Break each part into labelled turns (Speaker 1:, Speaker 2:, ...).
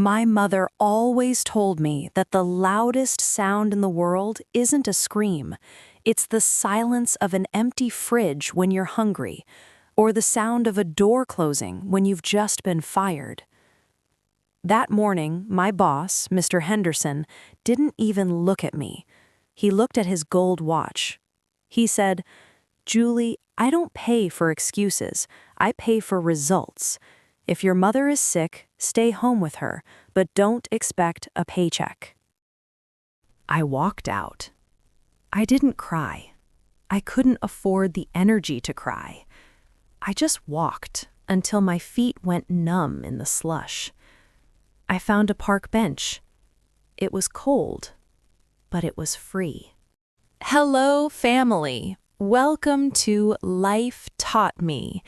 Speaker 1: My mother always told me that the loudest sound in the world isn't a scream. It's the silence of an empty fridge when you're hungry, or the sound of a door closing when you've just been fired. That morning, my boss, Mr. Henderson, didn't even look at me. He looked at his gold watch. He said, "Julie, I don't pay for excuses. I pay for results. If your mother is sick, stay home with her, but don't expect a paycheck." I walked out. I didn't cry. I couldn't afford the energy to cry. I just walked until my feet went numb in the slush. I found a park bench. It was cold, but it was free. Hello, family. Welcome to Life Taught Me.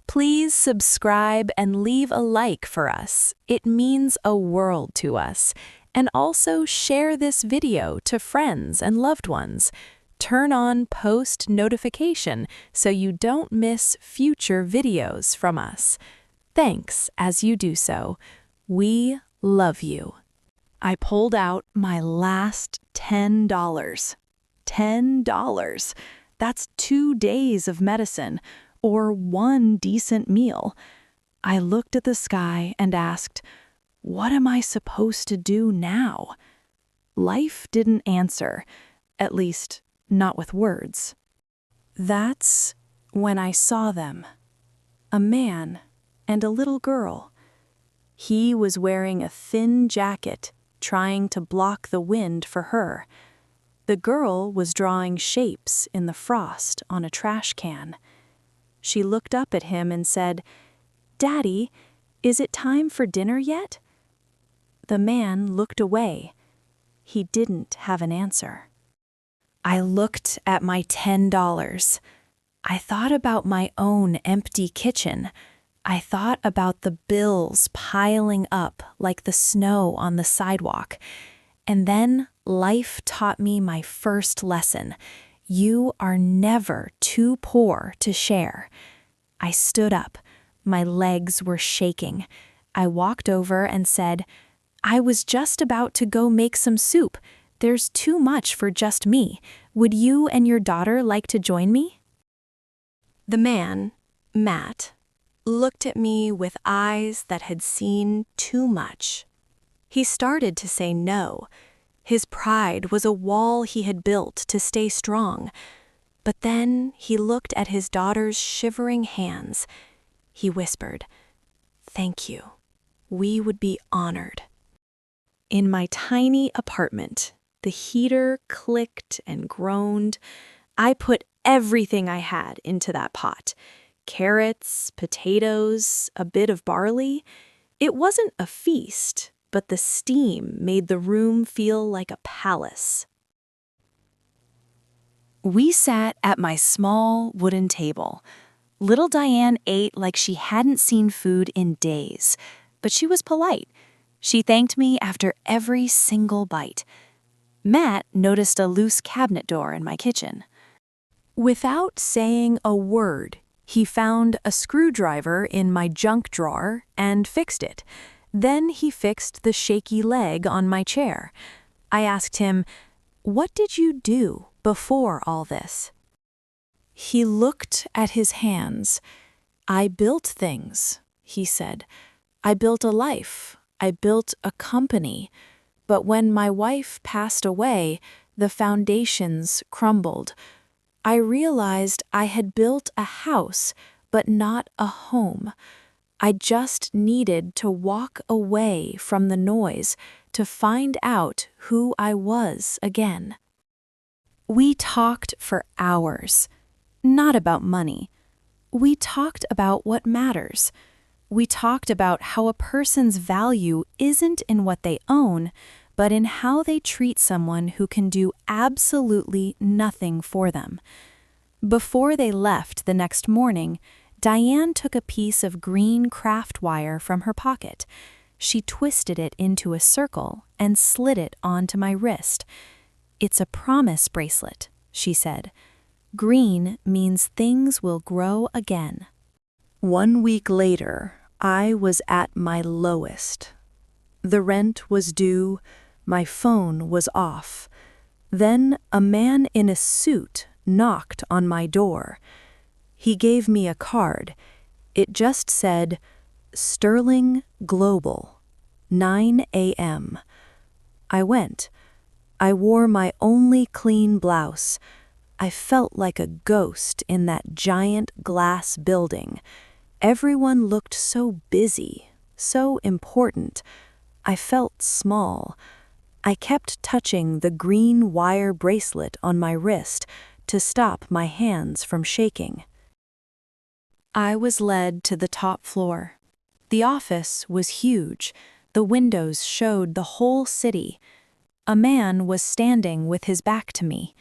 Speaker 1: Please subscribe and leave a like for us. It means a world to us. And also share this video to friends and loved ones. Turn on post notification so you don't miss future videos from us. Thanks as you do so. We love you. I pulled out my last $10. $10. That's 2 days of medicine, or 1 decent meal. I looked at the sky and asked, what am I supposed to do now? Life didn't answer, at least not with words. That's when I saw them. A man and a little girl. He was wearing a thin jacket, trying to block the wind for her. The girl was drawing shapes in the frost on a trash can. She looked up at him and said, "Daddy, is it time for dinner yet?" The man looked away. He didn't have an answer. I looked at my $10. I thought about my own empty kitchen. I thought about the bills piling up like the snow on the sidewalk. And then life taught me my first lesson. You are never too poor to share. I stood up. My legs were shaking. I walked over and said, "I was just about to go make some soup. There's too much for just me. Would you and your daughter like to join me?" The man, Matt, looked at me with eyes that had seen too much. He started to say no. His pride was a wall he had built to stay strong. But then he looked at his daughter's shivering hands. He whispered, "Thank you. We would be honored." In my tiny apartment, the heater clicked and groaned. I put everything I had into that pot. Carrots, potatoes, a bit of barley. It wasn't a feast, but the steam made the room feel like a palace. We sat at my small wooden table. Little Diane ate like she hadn't seen food in days, but she was polite. She thanked me after every single bite. Matt noticed a loose cabinet door in my kitchen. Without saying a word, he found a screwdriver in my junk drawer and fixed it. Then he fixed the shaky leg on my chair. I asked him, "What did you do before all this?" He looked at his hands. "I built things," he said. "I built a life. I built a company. But when my wife passed away, the foundations crumbled. I realized I had built a house, but not a home. I just needed to walk away from the noise to find out who I was again." We talked for hours, not about money. We talked about what matters. We talked about how a person's value isn't in what they own, but in how they treat someone who can do absolutely nothing for them. Before they left the next morning, Diane took a piece of green craft wire from her pocket. She twisted it into a circle and slid it onto my wrist. "It's a promise bracelet," she said. "Green means things will grow again." 1 week later, I was at my lowest. The rent was due, my phone was off. Then a man in a suit knocked on my door. He gave me a card. It just said, Sterling Global, 9 a.m. I went. I wore my only clean blouse. I felt like a ghost in that giant glass building. Everyone looked so busy, so important. I felt small. I kept touching the green wire bracelet on my wrist to stop my hands from shaking. I was led to the top floor. The office was huge. The windows showed the whole city. A man was standing with his back to me.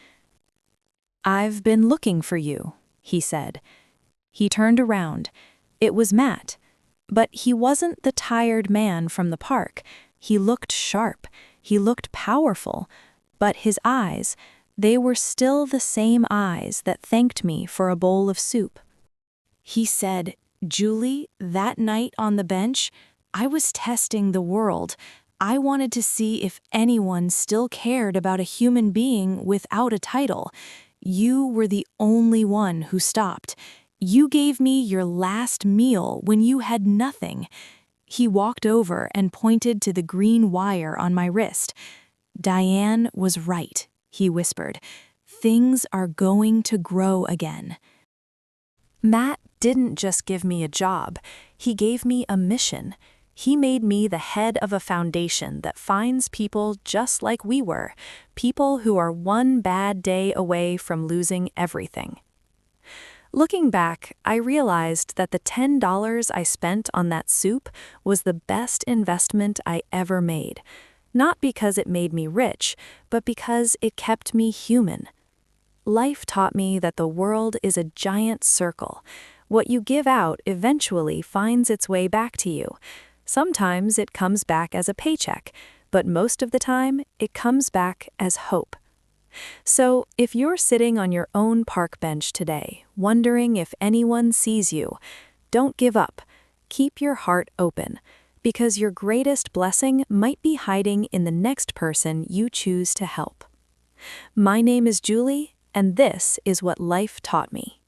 Speaker 1: "I've been looking for you," he said. He turned around. It was Matt. But he wasn't the tired man from the park. He looked sharp. He looked powerful. But his eyes, they were still the same eyes that thanked me for a bowl of soup. He said, "Julie, that night on the bench, I was testing the world. I wanted to see if anyone still cared about a human being without a title. You were the only one who stopped. You gave me your last meal when you had nothing." He walked over and pointed to the green wire on my wrist. "Diane was right," he whispered. "Things are going to grow again." Matt didn't just give me a job, he gave me a mission. He made me the head of a foundation that finds people just like we were, people who are one bad day away from losing everything. Looking back, I realized that the $10 I spent on that soup was the best investment I ever made. Not because it made me rich, but because it kept me human. Life taught me that the world is a giant circle. What you give out eventually finds its way back to you. Sometimes it comes back as a paycheck, but most of the time it comes back as hope. So, if you're sitting on your own park bench today, wondering if anyone sees you, don't give up. Keep your heart open, because your greatest blessing might be hiding in the next person you choose to help. My name is Julie, and this is what life taught me.